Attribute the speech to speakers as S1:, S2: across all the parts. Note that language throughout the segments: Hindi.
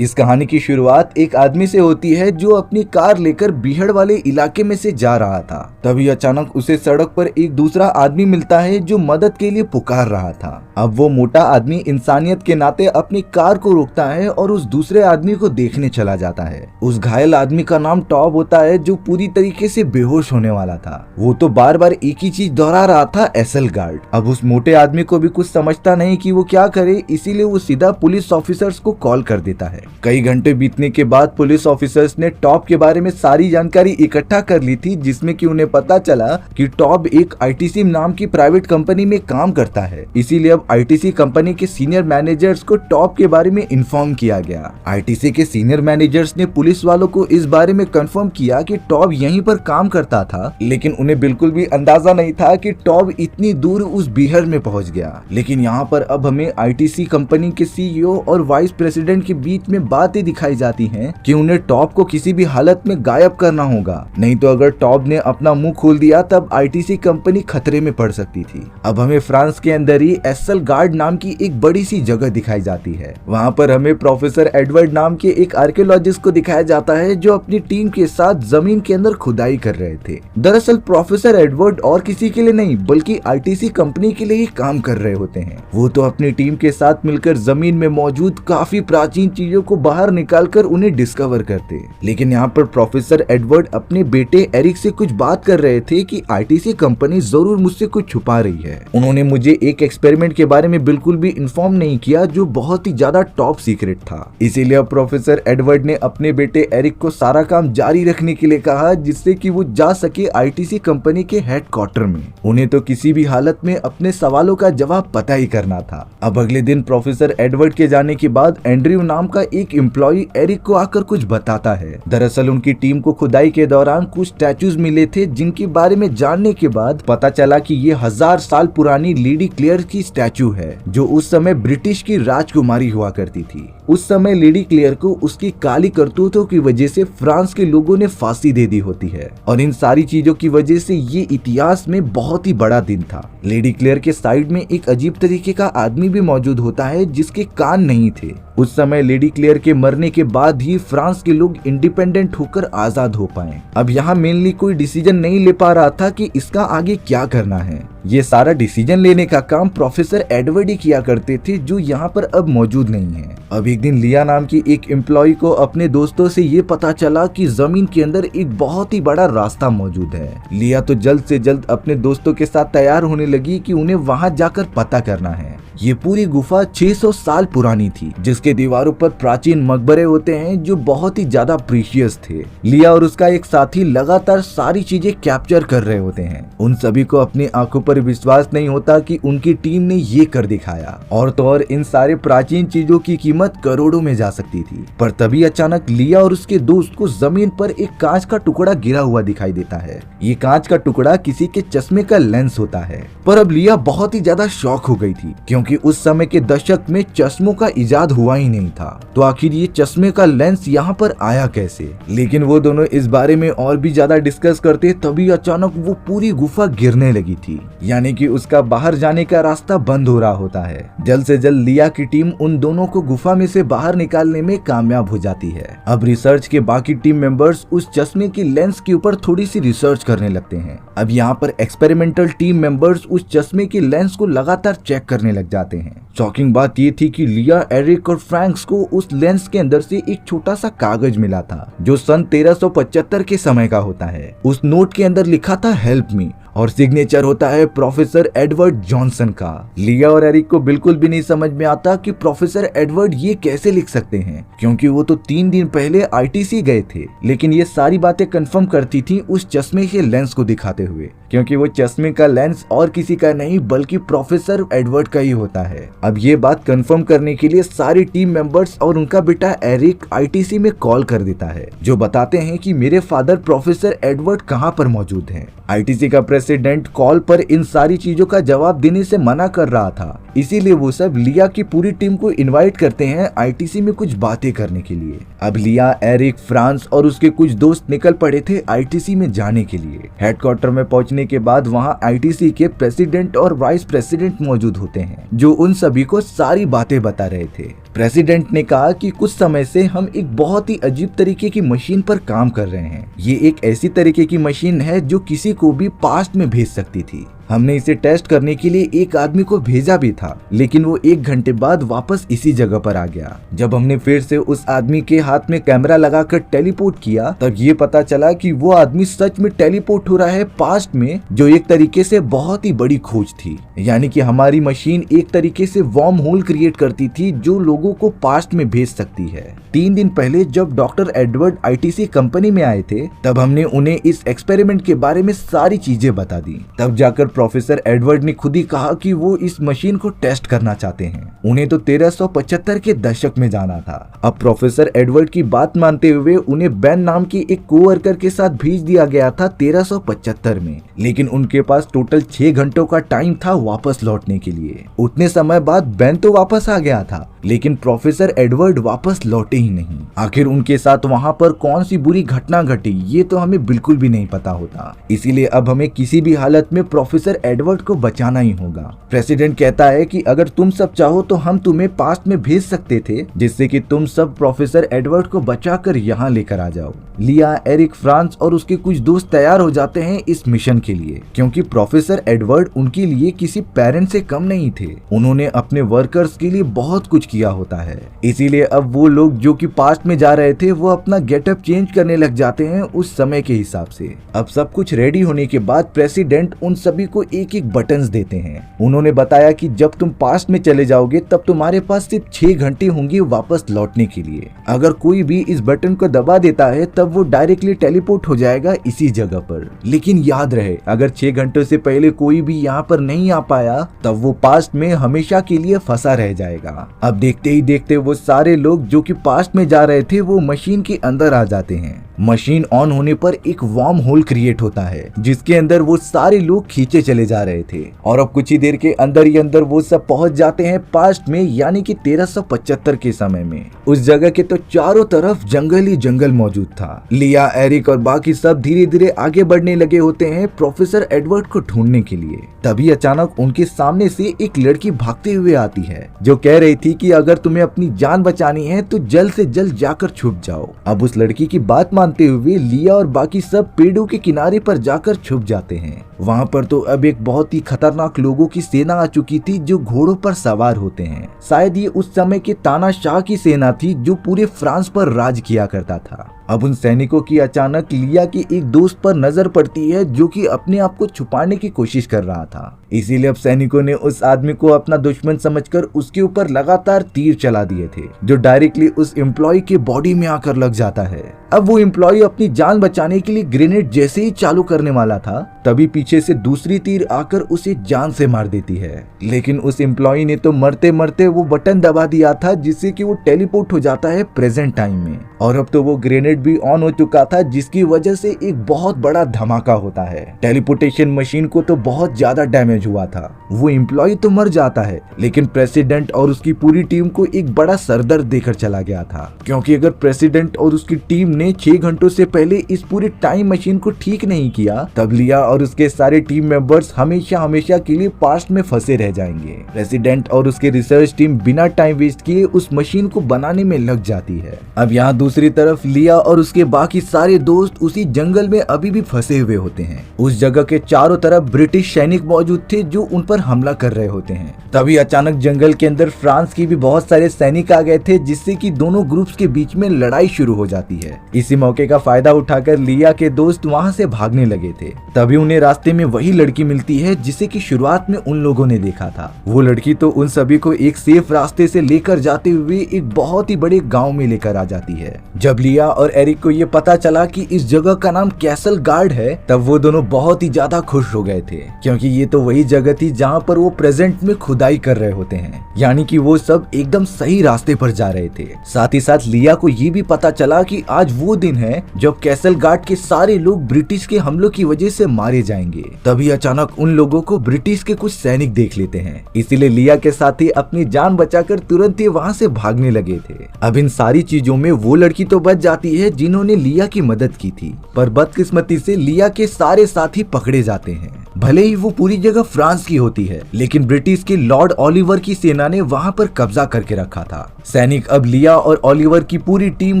S1: इस कहानी की शुरुआत एक आदमी से होती है जो अपनी कार लेकर बीहड़ वाले इलाके में से जा रहा था। तभी अचानक उसे सड़क पर एक दूसरा आदमी मिलता है जो मदद के लिए पुकार रहा था। अब वो मोटा आदमी इंसानियत के नाते अपनी कार को रोकता है और उस दूसरे आदमी को देखने चला जाता है। उस घायल आदमी का नाम टॉब होता है जो पूरी तरीके से बेहोश होने वाला था। वो तो बार बार एक ही चीज दोहरा रहा था, एसल गार्ड। अब उस मोटे आदमी को भी कुछ समझता नहीं कि वो क्या करे, इसीलिए वो सीधा पुलिस ऑफिसर्स को कॉल कर देता है। कई घंटे बीतने के बाद पुलिस ऑफिसर्स ने टॉब के बारे में सारी जानकारी इकट्ठा कर ली थी, जिसमें कि उन्हें पता चला कि टॉब एक आईटीसी नाम की प्राइवेट कंपनी में काम करता है। इसीलिए अब आईटीसी कंपनी के सीनियर मैनेजर्स को टॉब के बारे में इन्फॉर्म किया गया। आईटीसी के सीनियर मैनेजर्स ने पुलिस वालों को इस बारे में कंफर्म किया कि टॉब यहीं पर काम करता था, लेकिन उन्हें बिल्कुल भी अंदाजा नहीं था कि टॉब इतनी दूर उस बीहर में पहुंच गया। लेकिन यहाँ पर अब हमें आईटीसी कंपनी के सीईओ और वाइस प्रेसिडेंट के बीच में बातें दिखाई जाती हैं कि उन्हें टॉब को किसी भी हालत में गायब करना होगा, नहीं तो अगर टॉब ने अपना मुंह खोल दिया तब आईटीसी कंपनी खतरे में पड़ सकती थी। अब हमें फ्रांस के अंदर ही एसल गार्ड नाम की एक बड़ी सी जगह दिखाई जाती है। वहाँ पर हमें प्रोफेसर एडवर्ड नाम के एक आर्कियोलॉजिस्ट को दिखाया जाता है जो अपनी टीम के साथ जमीन के अंदर खुदाई कर रहे थे। दरअसल प्रोफेसर एडवर्ड और किसी के लिए नहीं बल्कि आईटीसी कंपनी के लिए ही काम कर रहे होते हैं। वो तो अपनी टीम के साथ मिलकर जमीन में मौजूद काफी प्राचीन चीजों को बाहर निकालकर उन्हें डिस्कवर करते। लेकिन यहाँ पर प्रोफेसर एडवर्ड अपने बेटे एरिक से कुछ बात कर रहे थे कि आईटीसी कंपनी जरूर मुझसे कुछ छुपा रही है। उन्होंने मुझे एक एक्सपेरिमेंट के बारे में बिल्कुल भी इन्फॉर्म नहीं किया जो बहुत ही ज्यादा टॉप सीक्रेट था। इसीलिए अब प्रोफेसर एडवर्ड ने अपने बेटे एरिक को सारा काम जारी रखने के लिए कहा, जिससे कि वो जा सके आईटीसी कंपनी के हेडक्वार्टर में। उन्हें तो किसी भी हालत में अपने सवालों का जवाब पता ही करना था। अब अगले दिन प्रोफेसर एडवर्ड के जाने के बाद एंड्रयू नाम का एक एम्प्लॉय एरिक को आकर कुछ बताता है। दरअसल उनकी टीम को खुदाई के दौरान कुछ स्टैचूज मिले थे, जिनके बारे में जानने के बाद पता चला कि ये 1000 साल पुरानी लेडी क्लेयर की स्टैचू है, जो उस समय ब्रिटिश की राजकुमारी हुआ करती थी। उस समय लेडी क्लेयर को उसकी काली करतूतों की वजह से फ्रांस के लोगों ने फांसी दे दी होती है, और इन सारी चीजों की वजह से ये इतिहास में बहुत ही बड़ा दिन था। लेडी क्लेयर के साइड में एक अजीब तरीके का आदमी भी मौजूद होता है जिसके कान नहीं थे। उस समय लेडी क्लेयर के मरने के बाद ही फ्रांस के लोग इंडिपेंडेंट होकर आजाद हो पाए। अब यहाँ मेनली कोई डिसीजन नहीं ले पा रहा था कि इसका आगे क्या करना है। ये सारा डिसीजन लेने का काम प्रोफेसर एडवर्ड ही किया करते थे, जो यहाँ पर अब मौजूद नहीं है। अब एक दिन लिया नाम की एक एम्प्लॉय को अपने दोस्तों से ये पता चला कि जमीन के अंदर एक बहुत ही बड़ा रास्ता मौजूद है। लिया तो जल्द से जल्द अपने दोस्तों के साथ तैयार होने लगी कि उन्हें वहाँ जाकर पता करना है। ये पूरी गुफा 600 साल पुरानी थी, जिसके दीवारों पर प्राचीन मकबरे होते हैं जो बहुत ही ज्यादा प्रीशियस थे। लिया और उसका एक साथी लगातार सारी चीजें कैप्चर कर रहे होते हैं। उन सभी को अपनी आंखों पर विश्वास नहीं होता कि उनकी टीम ने ये कर दिखाया, और तो और इन सारे प्राचीन चीजों की कीमत करोड़ों में जा सकती थी। पर तभी अचानक लिया और उसके दोस्त को जमीन पर एक कांच का टुकड़ा गिरा हुआ दिखाई देता है। ये कांच का टुकड़ा किसी के चश्मे का लेंस होता है। पर अब लिया बहुत ही ज्यादा शॉक हो गई थी, क्योंकि उस समय के दशक में चश्मों का इजाद हुआ ही नहीं था। तो आखिर ये चश्मे का लेंस यहाँ पर आया कैसे? लेकिन वो दोनों इस बारे में और भी ज्यादा डिस्कस करते तभी अचानक वो पूरी गुफा गिरने लगी थी, यानी कि उसका बाहर जाने का रास्ता बंद हो रहा होता है। जल्द से जल्द लिया की टीम उन दोनों को गुफा में से बाहर निकालने में कामयाब हो जाती है। अब रिसर्च के बाकी टीम मेंबर्स उस चश्मे की लेंस के ऊपर थोड़ी सी रिसर्च करने लगते हैं। अब यहाँ पर एक्सपेरिमेंटल टीम मेंबर्स उस चश्मे की लेंस को लगातार चेक करने लग जाते हैं। शॉकिंग बात ये थी कि लिया, एरिक और फ्रैंक्स को उस लेंस के अंदर से एक छोटा सा कागज मिला था, जो सन 1375 के समय का होता है। उस नोट के अंदर लिखा था हेल्प मी, और सिग्नेचर होता है प्रोफेसर एडवर्ड जॉनसन का। लिया और एरिक को बिल्कुल भी नहीं समझ में आता कि प्रोफेसर एडवर्ड ये कैसे लिख सकते हैं, क्योंकि वो तो 3 दिन पहले आईटीसी गए थे। लेकिन ये सारी बातें कंफर्म करती थी उस चश्मे के लेंस को दिखाते हुए, क्योंकि वो चश्मे का लेंस और किसी का नहीं बल्कि प्रोफेसर एडवर्ड का ही होता है। अब ये बात कंफर्म करने के लिए सारी टीम मेंबर्स और उनका बेटा एरिक आईटीसी में कॉल कर देता है, जो बताते हैं कि मेरे फादर प्रोफेसर एडवर्ड कहाँ पर मौजूद हैं। आईटीसी का प्रेसिडेंट कॉल पर इन सारी चीजों का जवाब देने से मना कर रहा था, इसीलिए वो सब लिया की पूरी टीम को इनवाइट करते हैं आईटीसी में कुछ बातें करने के लिए। अब लिया, एरिक, फ्रांस और उसके कुछ दोस्त निकल पड़े थे आईटीसी में जाने के लिए। हेडक्वार्टर में पहुंचने के बाद वहां आईटीसी के प्रेसिडेंट और वाइस प्रेसिडेंट मौजूद होते हैं, जो उन सभी को सारी बातें बता रहे थे। प्रेसिडेंट ने कहा कि कुछ समय से हम एक बहुत ही अजीब तरीके की मशीन पर काम कर रहे हैं। ये एक ऐसी तरीके की मशीन है जो किसी को भी पास्ट में भेज सकती थी। हमने इसे टेस्ट करने के लिए एक आदमी को भेजा भी था, लेकिन वो 1 घंटे बाद वापस इसी जगह पर आ गया। जब हमने फिर से उस आदमी के हाथ में कैमरा लगाकर टेलीपोर्ट किया, तब ये पता चला कि वो आदमी सच में टेलीपोर्ट हो रहा है पास्ट में, जो एक तरीके से बहुत ही बड़ी खोज थी। यानी कि हमारी मशीन एक तरीके से वार्म होल क्रिएट करती थी जो लोगों को पास्ट में भेज सकती है। 3 दिन पहले जब डॉक्टर एडवर्ड आईटीसी कंपनी में आए थे, तब हमने उन्हें इस एक्सपेरिमेंट के बारे में सारी चीजें बता दी। तब जाकर प्रोफेसर एडवर्ड ने खुद ही कहा कि वो इस मशीन को टेस्ट करना चाहते हैं। उन्हें तो 1375 के दशक में जाना था। अब प्रोफेसर एडवर्ड की बात मानते हुए उन्हें बेन नाम के एक कोवर्कर के साथ भेज दिया गया था 1375 में, लेकिन उनके पास टोटल 6 घंटों का टाइम था वापस लौटने के लिए। उतने समय बाद बेन तो वापस आ गया था, लेकिन प्रोफेसर एडवर्ड वापस लौटे ही नहीं। आखिर उनके साथ वहाँ पर कौन सी बुरी घटना घटी, ये तो हमें बिल्कुल भी नहीं पता होता। इसीलिए अब हमें किसी भी हालत में प्रोफेसर एडवर्ड को बचाना ही होगा। प्रेसिडेंट कहता है कि अगर तुम सब चाहो तो हम तुम्हें पास्ट में भेज सकते थे, जिससे कि तुम सब प्रोफेसर एडवर्ड को बचाकर यहाँ लेकर आ जाओ। लिया, एरिक, फ्रांस और उसके कुछ दोस्त तैयार हो जाते हैं इस मिशन के लिए, क्योंकि प्रोफेसर एडवर्ड उनके लिए किसी पेरेंट से कम नहीं थे। उन्होंने अपने वर्कर्स के लिए बहुत कुछ किया होता है। इसीलिए अब वो लोग जो कि पास्ट में जा रहे थे, वो अपना गेटअप चेंज करने लग जाते हैं उस समय के हिसाब से। अब सब कुछ रेडी होने के बाद प्रेसिडेंट उन सभी को एक एक बटन्स देते हैं। उन्होंने बताया कि जब तुम पास्ट में चले जाओगे तब तुम्हारे पास सिर्फ 6 घंटे होंगे वापस लौटने के लिए। अगर कोई भी इस बटन को दबा देता है तब वो डायरेक्टली टेलीपोर्ट हो जाएगा इसी जगह पर। लेकिन याद रहे, अगर 6 घंटों से पहले कोई भी यहाँ पर नहीं आ पाया तब वो पास्ट में हमेशा के लिए फंसा रह जाएगा। अब देखते ही देखते वो सारे लोग जो कि पास्ट में जा रहे थे वो मशीन के अंदर आ जाते हैं। मशीन ऑन होने पर एक वार्म होल क्रिएट होता है, जिसके अंदर वो सारे लोग खींचे चले जा रहे थे और अब कुछ ही देर के अंदर ही अंदर वो सब पहुंच जाते हैं पास्ट में, यानी कि 1375 के समय में। उस जगह के तो चारों तरफ जंगल ही जंगल मौजूद था। लिया, एरिक और बाकी सब धीरे धीरे आगे बढ़ने लगे होते हैं प्रोफेसर एडवर्ड को ढूंढने के लिए। तभी अचानक उनके सामने से एक लड़की भागते हुए आती है, जो कह रही थी कि अगर तुम्हें अपनी जान बचानी है तो जल्द से जल्द जाकर छुप जाओ। अब उस लड़की की बात मानते हुए लिया और बाकी सब पेड़ों के किनारे पर जाकर छुप जाते हैं। वहाँ पर तो अब एक बहुत ही खतरनाक लोगों की सेना आ चुकी थी जो घोड़ों पर सवार होते हैं। शायद ये उस समय के तानाशाह की सेना थी जो पूरे फ्रांस पर राज किया करता था। अब उन सैनिकों की अचानक लिया के एक दोस्त पर नजर पड़ती है जो कि अपने आप को छुपाने की कोशिश कर रहा था। इसीलिए अब सैनिकों ने उस आदमी को अपना दुश्मन समझकर उसके ऊपर लगातार तीर चला दिए थे, जो डायरेक्टली उस एम्प्लॉय के बॉडी में आकर लग जाता है। अब वो एम्प्लॉय अपनी जान बचाने के लिए ग्रेनेड जैसे ही चालू करने वाला था, तभी पीछे से दूसरी तीर आकर उसे जान से मार देती है। लेकिन उस एम्प्लॉय ने तो मरते मरते वो बटन दबा दिया था, जिससे कि वो टेलीपोर्ट हो जाता है प्रेजेंट टाइम में। और अब तो वो ग्रेनेड भी ऑन हो चुका था, जिसकी वजह से एक बहुत बड़ा धमाका होता है। टेलीपोर्टेशन मशीन को तो बहुत ज्यादा डैमेज हुआ था। वो एम्प्लॉय तो मर जाता है, लेकिन प्रेसिडेंट और उसकी पूरी टीम को एक बड़ा सरदर्द देकर चला गया था, क्योंकि अगर प्रेसिडेंट और उसकी टीम ने 6 घंटों से पहले इस पूरी टाइम मशीन को ठीक नहीं किया, तब लिया और उसके सारे टीम मेंबर्स हमेशा हमेशा के लिए पास्ट में फंसे रह जाएंगे। प्रेसिडेंट और उसके रिसर्च टीम बिना टाइम वेस्ट किए उस मशीन को बनाने में लग जाती है। अब यहाँ दूसरी तरफ लिया और उसके बाकी सारे दोस्त उसी जंगल में अभी भी फंसे हुए होते हैं। उस जगह के चारों तरफ ब्रिटिश सैनिक मौजूद थे जो उन पर हमला कर रहे होते हैं। तभी अचानक जंगल के अंदर फ्रांस की भी बहुत सारे सैनिक आ गए थे, जिससे कि दोनों ग्रुप्स के बीच में लड़ाई शुरू हो जाती है। इसी मौके का फायदा उठाकर लिया के दोस्त वहाँ से भागने लगे थे। तभी उन्हें रास्ते में वही लड़की मिलती है जिसे कि शुरुआत में उन लोगों ने देखा था। वो लड़की तो उन सभी को एक सेफ रास्ते से लेकर जाते हुए एक बहुत ही बड़े गाँव में लेकर आ जाती है। जब लिया और एरिक को ये पता चला कि इस जगह का नाम कैसल गार्ड है, तब वो दोनों बहुत ही ज्यादा खुश हो गए थे, क्योंकि ये तो वही वही जगह थी जहाँ पर वो प्रेजेंट में खुदाई कर रहे होते हैं, यानी कि वो सब एकदम सही रास्ते पर जा रहे थे। साथ ही साथ लिया को ये भी पता चला कि आज वो दिन है जब कैसल गार्ड के सारे लोग ब्रिटिश के हमलों की वजह से मारे जाएंगे। तभी अचानक उन लोगों को ब्रिटिश के कुछ सैनिक देख लेते हैं, इसीलिए लिया के साथी अपनी जान बचाकर तुरंत ही वहाँ से भागने लगे थे। अब इन सारी चीजों में वो लड़की तो बच जाती है जिन्होंने लिया की मदद की थी, पर बदकिस्मती से लिया के सारे साथी पकड़े जाते हैं। भले ही वो पूरी जगह फ्रांस की होती है, लेकिन ब्रिटिश के लॉर्ड ओलिवर की सेना ने वहाँ पर कब्जा करके रखा था। सैनिक अब लिया और ओलिवर की पूरी टीम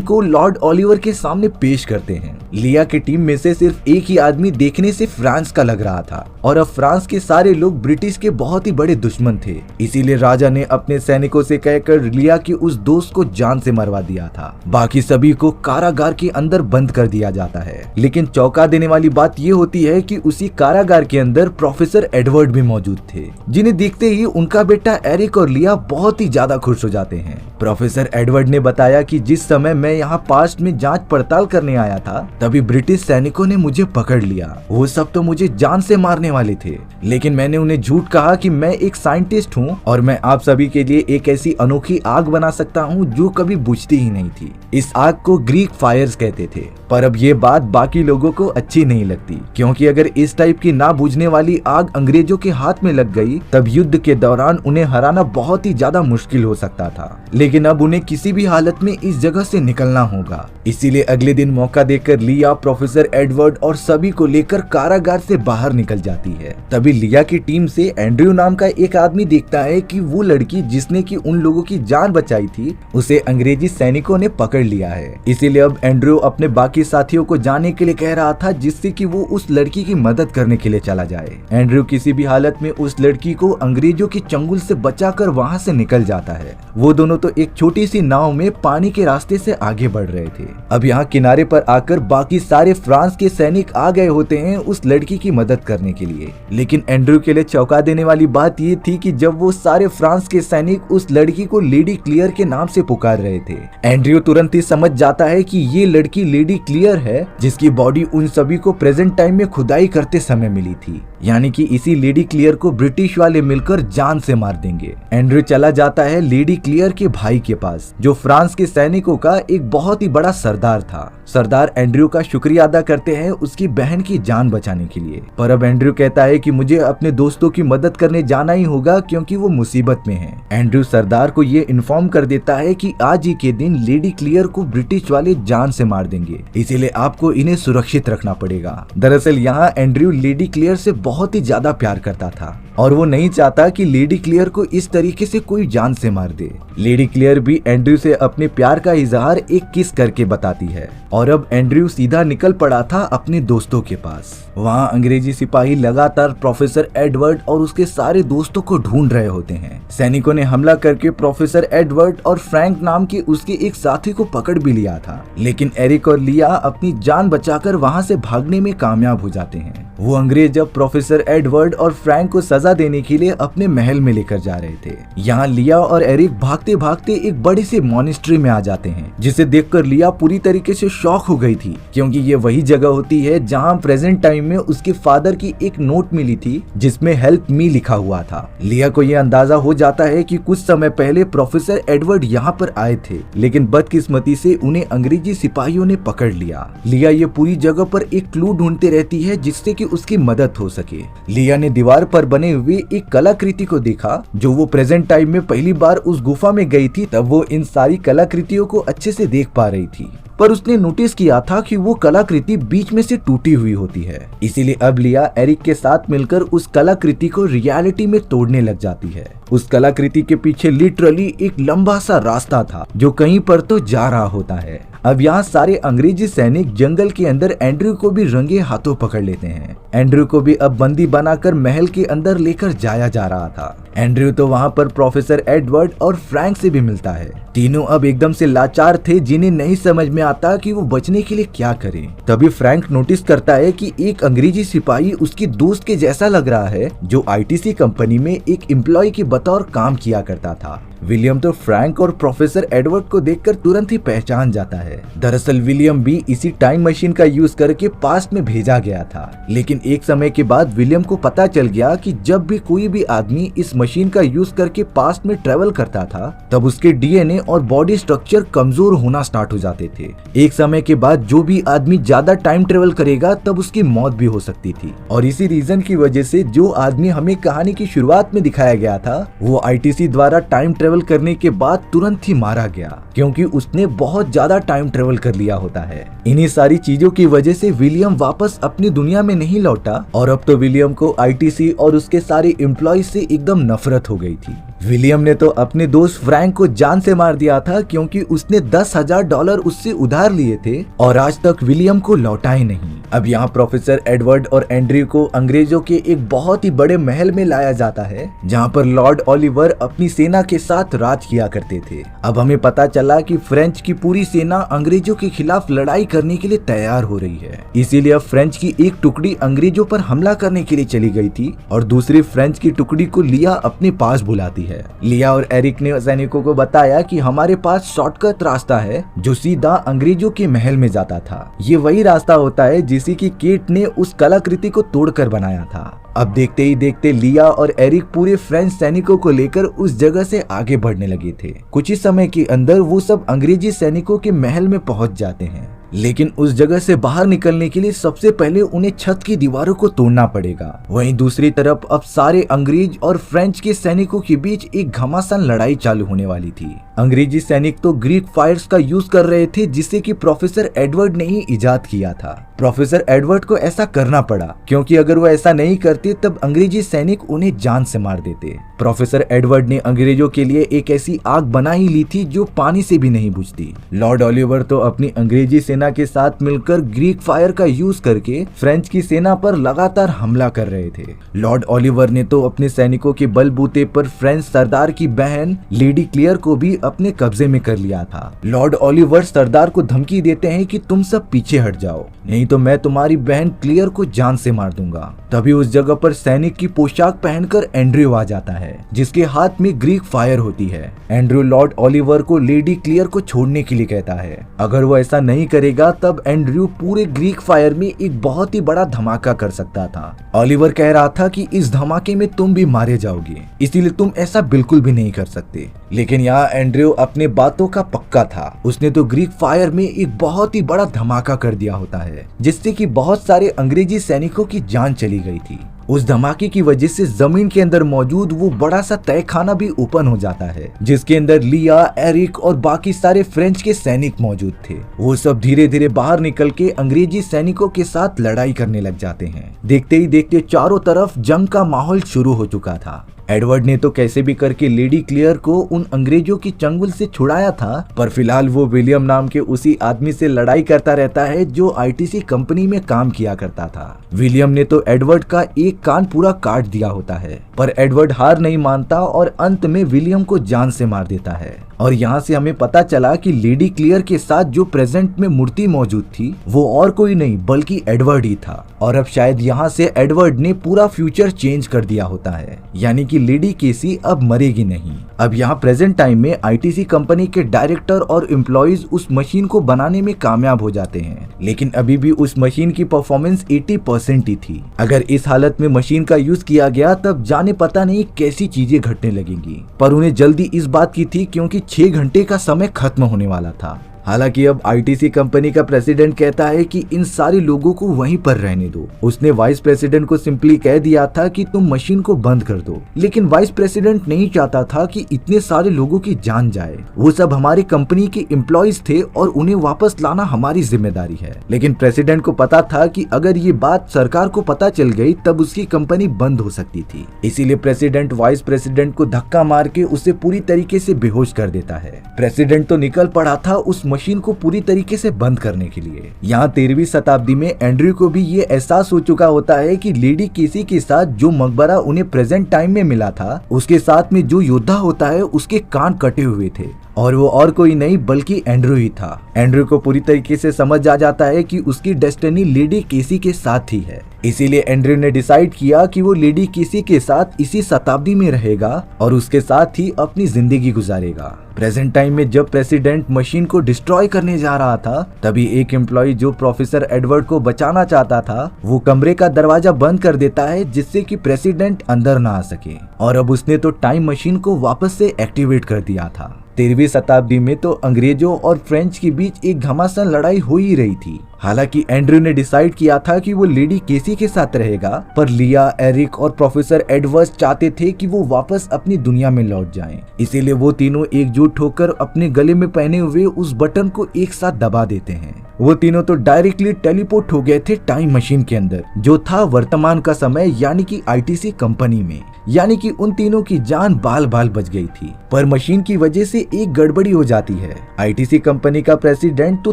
S1: को लॉर्ड ओलिवर के सामने पेश करते हैं। लिया की टीम में से सिर्फ एक ही आदमी देखने से फ्रांस का लग रहा था, और अब फ्रांस के सारे लोग ब्रिटिश के बहुत ही बड़े दुश्मन थे। इसीलिए राजा ने अपने सैनिकों से कहकर लिया की उस दोस्त को जान से मरवा दिया था। बाकी सभी को कारागार के अंदर बंद कर दिया जाता है। लेकिन चौंका देने वाली बात ये होती है कि उसी कारागार के अंदर प्रोफेसर एडवर्ड भी मौजूद थे, जिन्हें देखते ही उनका बेटा एरिक और लिया बहुत ही ज्यादा खुश हो जाते हैं। प्रोफेसर एडवर्ड ने बताया कि जिस समय मैं यहाँ पास्ट में जांच पड़ताल करने आया था, तभी ब्रिटिश सैनिकों ने मुझे पकड़ लिया। वो सब तो मुझे जान से मारने वाले थे, लेकिन मैंने उन्हें झूठ कहा कि मैं एक साइंटिस्ट हूँ और मैं आप सभी के लिए एक ऐसी अनोखी आग बना सकता हूँ जो कभी बुझती ही नहीं थी। इस आग को ग्रीक फायर्स कहते थे। पर अब ये बात बाकी लोगों को अच्छी नहीं लगती, क्योंकि अगर इस टाइप की ना बुझने वाली आग अंग्रेजों के हाथ में लग गई, तब युद्ध के दौरान उन्हें हराना बहुत ही ज्यादा मुश्किल हो सकता था। लेकिन अब उन्हें किसी भी हालत में इस जगह से निकलना होगा। इसीलिए अगले दिन मौका देकर लिया प्रोफेसर एडवर्ड और सभी को लेकर कारागार से बाहर निकल जाती है। तभी लिया की टीम से एंड्रयू नाम का एक आदमी देखता है कि वो लड़की जिसने की उन लोगों की जान बचाई थी, उसे अंग्रेजी सैनिकों ने पकड़ लिया है। इसीलिए अब एंड्रयू अपने बाकी साथियों को जाने के लिए कह रहा था, जिससे कि वो उस लड़की की मदद करने के लिए चला जाए। एंड्रयू किसी भी हालत में उस लड़की को अंग्रेजों के चंगुल से बचाकर वहाँ से निकल जाता है। वो दोनों तो एक छोटी सी नाव में पानी के रास्ते से आगे बढ़ रहे थे। अब यहाँ किनारे पर आकर बाकी सारे फ्रांस के सैनिक आ गए होते हैं उस लड़की की मदद करने के लिए। लेकिन एंड्रयू के लिए चौंका देने वाली बात ये थी कि जब वो सारे फ्रांस के सैनिक उस लड़की को लेडी क्लियर के नाम से पुकार रहे थे, एंड्रयू तुरंत ही समझ जाता है कि ये लड़की लेडी क्लियर है, जिसकी बॉडी उन सभी को प्रेजेंट टाइम में खुदाई करते समय मिली थी। यानी कि इसी लेडी क्लियर को ब्रिटिश वाले मिलकर जान से मार देंगे। एंड्रयू चला जाता है लेडी क्लियर के भाई के पास, जो फ्रांस के सैनिकों का एक बहुत ही बड़ा सरदार था। सरदार एंड्रयू का शुक्रिया अदा करते हैं उसकी बहन की जान बचाने के लिए। पर अब एंड्रयू कहता है कि मुझे अपने दोस्तों की मदद करने जाना ही होगा, क्योंकि वो मुसीबत में हैं। एंड्रयू सरदार को ये इन्फॉर्म कर देता है कि आज ही के दिन लेडी क्लियर को ब्रिटिश वाले जान से मार देंगे, इसीलिए आपको इन्हें सुरक्षित रखना पड़ेगा। दरअसल यहाँ एंड्रयू लेडी क्लियर से बहुत ही ज्यादा प्यार करता था, और वो नहीं चाहता कि लेडी क्लियर को इस तरीके से कोई जान से मार दे। लेडी क्लियर भी एंड्रयू से अपने प्यार का इजहार एक किस करके बताती है, और अब एंड्रयू सीधा निकल पड़ा था अपने दोस्तों के पास। वहाँ अंग्रेजी सिपाही लगातार प्रोफेसर एडवर्ड और उसके सारे दोस्तों को ढूंढ रहे होते हैं। सैनिकों ने हमला करके प्रोफेसर एडवर्ड और फ्रैंक नाम के उसके एक साथी को पकड़ भी लिया था, लेकिन एरिक और लिया अपनी जान बचाकर वहाँ से भागने में कामयाब हो जाते हैं। वो अंग्रेज अब प्रोफेसर एडवर्ड और फ्रैंक को सजा देने के लिए अपने महल में लेकर जा रहे थे। यहाँ लिया और एरिक भागते भागते एक बड़ी सी मॉनेस्ट्री में आ जाते हैं, जिसे देखकर लिया पूरी तरीके से शॉक हो गई थी, क्योंकि ये वही जगह होती है जहाँ प्रेजेंट टाइम में उसके फादर की एक नोट मिली थी जिसमें हेल्प मी लिखा हुआ था। लिया को यह अंदाजा हो जाता है कि कुछ समय पहले प्रोफेसर एडवर्ड यहाँ पर आए थे, लेकिन बदकिस्मती से उन्हें अंग्रेजी सिपाहियों ने पकड़ लिया। लिया ये पूरी जगह पर एक क्लू ढूंढती रहती है जिससे कि उसकी मदद हो सके। लिया ने दीवार पर बने हुए एक कलाकृति को देखा, जो वो प्रेजेंट टाइम में पहली बार उस गुफा में गई थी, तब वो इन सारी कलाकृतियों को अच्छे से देख पा रही थी। पर उसने नोटिस किया था कि वो कलाकृति बीच में से टूटी हुई होती है। इसीलिए अब लिया एरिक के साथ मिलकर उस कलाकृति को रियलिटी में तोड़ने लग जाती है। उस कलाकृति के पीछे लिटरली एक लंबा सा रास्ता था जो कहीं पर तो जा रहा होता है। अब यहाँ सारे अंग्रेजी सैनिक जंगल के अंदर एंड्रयू को भी रंगे हाथों पकड़ लेते हैं। एंड्रयू को भी अब बंदी बनाकर महल के अंदर लेकर जाया जा रहा था। एंड्रयू तो वहाँ पर प्रोफेसर एडवर्ड और फ्रैंक से भी मिलता है। तीनों अब एकदम से लाचार थे, जिन्हें नहीं समझ में आता कि वो बचने के लिए क्या करें। तभी फ्रैंक नोटिस करता है कि एक अंग्रेजी सिपाही उसके दोस्त के जैसा लग रहा है, जो आईटीसी कंपनी में एक एम्प्लॉय के बतौर काम किया करता था। विलियम तो फ्रैंक और प्रोफेसर एडवर्ड को देखकर तुरंत ही पहचान जाता है। दरअसल विलियम भी इसी टाइम मशीन का यूज करके पास्ट में भेजा गया था, लेकिन एक समय के बाद विलियम को पता चल गया कि जब भी कोई भी आदमी इस मशीन का यूज करके पास्ट में ट्रेवल करता था तब उसके डीएनए और बॉडी स्ट्रक्चर कमजोर होना स्टार्ट हो जाते थे। एक समय के बाद जो भी आदमी ज्यादा टाइम ट्रेवल करेगा तब उसकी मौत भी हो सकती थी, और इसी रीजन की वजह से जो आदमी हमें कहानी की शुरुआत में दिखाया गया था वो आईटीसी द्वारा टाइम ट्रेवल करने के बाद तुरंत ही मारा गया, क्योंकि उसने बहुत ज्यादा टाइम ट्रेवल कर लिया होता है। इन्हीं सारी चीजों की वजह से विलियम वापस अपनी दुनिया में नहीं लौटा, और अब तो विलियम को आईटीसी और उसके सारे एम्प्लॉय से एकदम नफरत हो गई थी। विलियम ने तो अपने दोस्त फ्रैंक को जान से मार दिया था, क्योंकि उसने $10,000 उससे उधार लिए थे और आज तक विलियम को लौटाए नहीं। अब यहाँ प्रोफेसर एडवर्ड और एंड्रयू को अंग्रेजों के एक बहुत ही बड़े महल में लाया जाता है, जहाँ पर लॉर्ड ओलिवर अपनी सेना के साथ राज किया करते थे। अब हमें पता चला कि फ्रेंच की पूरी सेना अंग्रेजों के खिलाफ लड़ाई करने के लिए तैयार हो रही है, इसीलिए फ्रेंच की एक टुकड़ी अंग्रेजों पर हमला करने के लिए चली गई थी और दूसरी फ्रेंच की टुकड़ी को लिया अपने पास बुलाती है। लिया और एरिक ने सैनिकों को बताया कि हमारे पास शॉर्टकट रास्ता है जो सीधा अंग्रेजों के महल में जाता था। ये वही रास्ता होता है जिसे कि केट ने उस कलाकृति को तोड़कर बनाया था। अब देखते ही देखते लिया और एरिक पूरे फ्रेंच सैनिकों को लेकर उस जगह से आगे बढ़ने लगे थे। कुछ ही समय के अंदर वो सब अंग्रेजी सैनिकों के महल में पहुंच जाते हैं, लेकिन उस जगह से बाहर निकलने के लिए सबसे पहले उन्हें छत की दीवारों को तोड़ना पड़ेगा। वहीं दूसरी तरफ अब सारे अंग्रेज और फ्रेंच के सैनिकों के बीच एक घमासान लड़ाई चालू होने वाली थी। अंग्रेजी सैनिक तो ग्रीक फायर्स का यूज कर रहे थे, जिसे कि प्रोफेसर एडवर्ड ने ही इजाद किया था। प्रोफेसर एडवर्ड को ऐसा करना पड़ा, क्योंकि अगर वो ऐसा नहीं करते तब अंग्रेजी सैनिक उन्हें जान से मार देते। प्रोफेसर एडवर्ड ने अंग्रेजों के लिए एक ऐसी आग बना ही ली थी जो पानी से भी नहीं बुझती। लॉर्ड ओलिवर तो अपनी अंग्रेजी सेना के साथ मिलकर ग्रीक फायर का यूज करके फ्रेंच की सेना पर लगातार हमला कर रहे थे। लॉर्ड ओलिवर ने तो अपने सैनिकों के बलबूते पर फ्रेंच सरदार की बहन लेडी क्लियर को भी अपने कब्जे में कर लिया था। लॉर्ड ओलिवर सरदार को धमकी देते हैं कि तुम सब पीछे हट जाओ, नहीं तो मैं तुम्हारी बहन क्लियर को जान से मार दूंगा। तभी उस जगह पर सैनिक की पोशाक पहनकर एंड्रयू आ जाता है, जिसके हाथ में ग्रीक फायर होती है। एंड्रयू लॉर्ड ओलिवर को लेडी क्लियर को छोड़ने के लिए कहता है। अगर वो ऐसा नहीं करेगा तब एंड्रयू पूरे ग्रीक फायर में एक बहुत ही बड़ा धमाका कर सकता था। ओलिवर कह रहा था कि इस धमाके में तुम भी मारे जाओगे, इसीलिए तुम ऐसा बिल्कुल भी नहीं कर सकते। लेकिन यहाँ एंड्रयू अपने बातों का पक्का था। उसने तो ग्रीक फायर में एक बहुत ही बड़ा धमाका कर दिया होता है, जिससे कि बहुत सारे अंग्रेजी सैनिकों की जान चली गई थी। उस धमाके की वजह से जमीन के अंदर मौजूद वो बड़ा सा तहखाना भी ओपन हो जाता है, जिसके अंदर लिया, एरिक और बाकी सारे फ्रेंच के सैनिक मौजूद थे। वो सब धीरे धीरे बाहर निकल के अंग्रेजी सैनिकों के साथ लड़ाई करने लग जाते हैं। देखते ही देखते चारों तरफ जंग का माहौल शुरू हो चुका था। एडवर्ड ने तो कैसे भी करके लेडी क्लियर को उन अंग्रेजों की चंगुल से छुड़ाया था, पर फिलहाल वो विलियम नाम के उसी आदमी से लड़ाई करता रहता है जो आईटीसी कंपनी में काम किया करता था। विलियम ने तो एडवर्ड का एक कान पूरा काट दिया होता है, पर एडवर्ड हार नहीं मानता और अंत में विलियम को जान से मार देता है। और यहाँ से हमें पता चला कि लेडी क्लियर के साथ जो प्रेजेंट में मूर्ति मौजूद थी वो और कोई नहीं बल्कि एडवर्ड ही था। और अब शायद यहाँ से एडवर्ड ने पूरा फ्यूचर चेंज कर दिया होता है, यानी कि लेडी केसी अब मरेगी नहीं। अब यहाँ प्रेजेंट टाइम में आईटीसी कंपनी के डायरेक्टर और एम्प्लॉइज उस मशीन को बनाने में कामयाब हो जाते हैं, लेकिन अभी भी उस मशीन की परफॉर्मेंस 80% ही थी। अगर इस हालत में मशीन का यूज किया गया तब जाने पता नहीं कैसी चीजें घटने लगेंगी, पर उन्हें जल्दी इस बात की थी क्योंकि 6 घंटे का समय खत्म होने वाला था। हालांकि अब आईटीसी कंपनी का प्रेसिडेंट कहता है कि इन सारे लोगों को वहीं पर रहने दो। उसने वाइस प्रेसिडेंट को सिंपली कह दिया था कि तुम मशीन को बंद कर दो, लेकिन वाइस प्रेसिडेंट नहीं चाहता था कि इतने सारे लोगों की जान जाए। वो सब हमारी कंपनी के एम्प्लॉइज थे और उन्हें वापस लाना हमारी जिम्मेदारी है। लेकिन प्रेसिडेंट को पता था कि अगर ये बात सरकार को पता चल गई तब उसकी कंपनी बंद हो सकती थी, इसीलिए प्रेसिडेंट वाइस प्रेसिडेंट को धक्का मार के उसे पूरी तरीके से बेहोश कर देता है। प्रेसिडेंट तो निकल पड़ा था उस मशीन को पूरी तरीके से बंद करने के लिए। यहाँ 13वीं शताब्दी में एंड्रयू को भी ये एहसास हो चुका होता है कि लेडी केसी के साथ जो मकबरा उन्हें प्रेजेंट टाइम में मिला था उसके साथ में जो योद्धा होता है उसके कान कटे हुए थे। और वो और कोई नहीं बल्कि एंड्रू ही था। एंड्रू को पूरी तरीके से समझ आ जाता है कि उसकी डेस्टिनी लेडी केसी के साथ ही है, इसीलिए एंड्रू ने डिसाइड किया कि वो लेडी केसी के साथ इसी शताब्दी में रहेगा और उसके साथ ही अपनी जिंदगी गुजारेगा। प्रेजेंट टाइम में जब प्रेसिडेंट मशीन को डिस्ट्रॉय करने जा रहा था, तभी एक एम्प्लॉय जो प्रोफेसर एडवर्ड को बचाना चाहता था, वो कमरे का दरवाजा बंद कर देता है जिससे कि प्रेसिडेंट अंदर ना आ सके। और अब उसने तो टाइम मशीन को वापस से एक्टिवेट कर दिया था। 13वीं शताब्दी में तो अंग्रेजों और फ्रेंच के बीच एक घमासान लड़ाई हो ही रही थी। हालांकि एंड्रू ने डिसाइड किया था कि वो लेडी केसी के साथ रहेगा, पर लिया, एरिक और प्रोफेसर एडवर्ड्स चाहते थे कि वो वापस अपनी दुनिया में लौट जाएं। इसीलिए वो तीनों एकजुट होकर अपने गले में पहने हुए उस बटन को एक साथ दबा देते हैं। वो तीनों तो डायरेक्टली टेलीपोर्ट हो गए थे टाइम मशीन के अंदर, जो था वर्तमान का समय यानी कि आईटीसी कंपनी में। यानी कि उन तीनों की जान बाल बाल बच गई थी, पर मशीन की वजह से एक गड़बड़ी हो जाती है। आईटीसी कंपनी का प्रेसिडेंट तो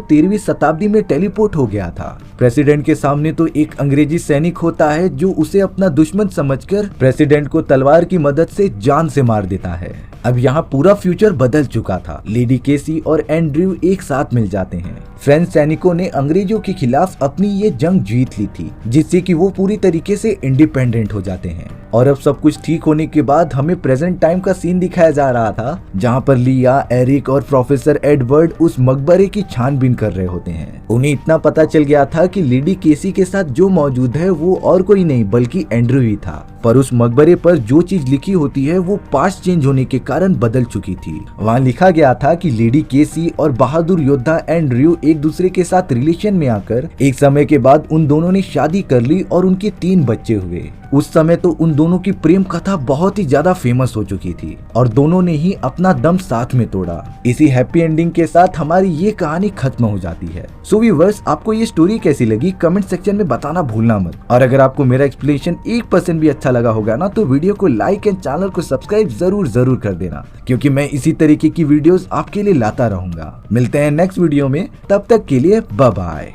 S1: 13वीं शताब्दी में टेलीपोर्ट हो गया था। प्रेसिडेंट के सामने तो एक अंग्रेजी सैनिक होता है जो उसे अपना दुश्मन समझकर प्रेसिडेंट को तलवार की मदद से जान से मार देता है। अब यहाँ पूरा फ्यूचर बदल चुका था। लेडी केसी और एंड्रयू एक साथ मिल जाते हैं। फ्रेंच सैनिकों ने अंग्रेजों के खिलाफ अपनी ये जंग जीत ली थी, जिससे कि वो पूरी तरीके से इंडिपेंडेंट हो जाते हैं। और अब सब कुछ ठीक होने के बाद हमें प्रेजेंट टाइम का सीन दिखाया जा रहा था, जहाँ पर लिया, एरिक और प्रोफेसर एडवर्ड उस मकबरे की छानबीन कर रहे होते हैं। उन्हें इतना पता चल गया था कि लेडी केसी के साथ जो मौजूद है वो और कोई नहीं बल्कि एंड्रयू ही था। पर उस मकबरे पर जो चीज लिखी होती है वो पास्ट चेंज होने के कारण बदल चुकी थी। वहाँ लिखा गया था कि लेडी केसी और बहादुर योद्धा एंड्रयू एक दूसरे के साथ रिलेशन में आकर एक समय के बाद उन दोनों ने शादी कर ली और उनके 3 बच्चे हुए। उस समय तो उन दोनों की प्रेम कथा बहुत ही ज्यादा फेमस हो चुकी थी और दोनों ने ही अपना दम साथ में तोड़ा। इसी हैप्पी एंडिंग के साथ हमारी ये कहानी खत्म हो जाती है। सो व्यूअर्स, आपको ये स्टोरी कैसी लगी कमेंट सेक्शन में बताना भूलना मत। और अगर आपको मेरा एक्सप्लेनेशन 1% भी अच्छा लगा होगा ना, तो वीडियो को लाइक एंड चैनल को सब्सक्राइब जरूर कर देना, क्योंकि मैं इसी तरीके की वीडियोस आपके लिए लाता रहूंगा। मिलते हैं नेक्स्ट वीडियो में, तब तक के लिए बाय बाय।